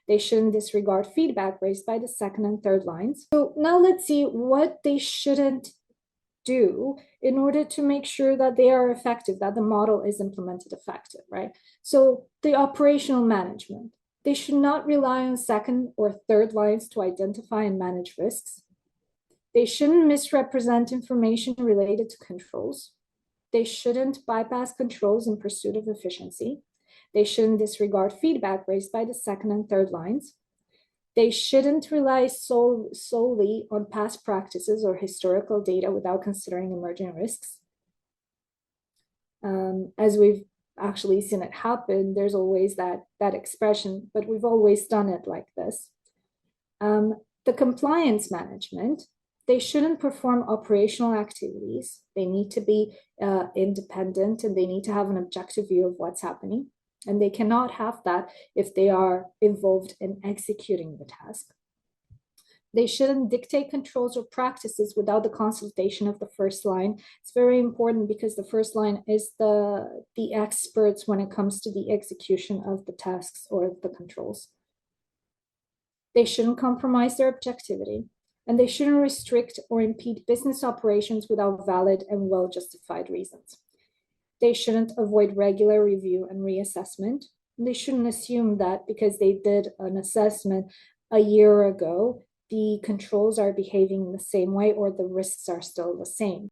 They shouldn't disregard feedback raised by the second and third lines. So now let's see what they shouldn't do in order to make sure that they are effective, that the model is implemented effective, right? So the operational management, they should not rely on second or third lines to identify and manage risks. They shouldn't misrepresent information related to controls. They shouldn't bypass controls in pursuit of efficiency. They shouldn't disregard feedback raised by the second and third lines. They shouldn't rely solely on past practices or historical data without considering emerging risks. As we've actually seen it happen, there's always that expression, but we've always done it like this. The compliance management, they shouldn't perform operational activities. They need to be independent, and they need to have an objective view of what's happening. And they cannot have that if they are involved in executing the task. They shouldn't dictate controls or practices without the consultation of the first line. It's very important because the first line is the experts when it comes to the execution of the tasks or the controls. They shouldn't compromise their objectivity, and they shouldn't restrict or impede business operations without valid and well-justified reasons. They shouldn't avoid regular review and reassessment. They shouldn't assume that because they did an assessment a year ago, the controls are behaving the same way or the risks are still the same.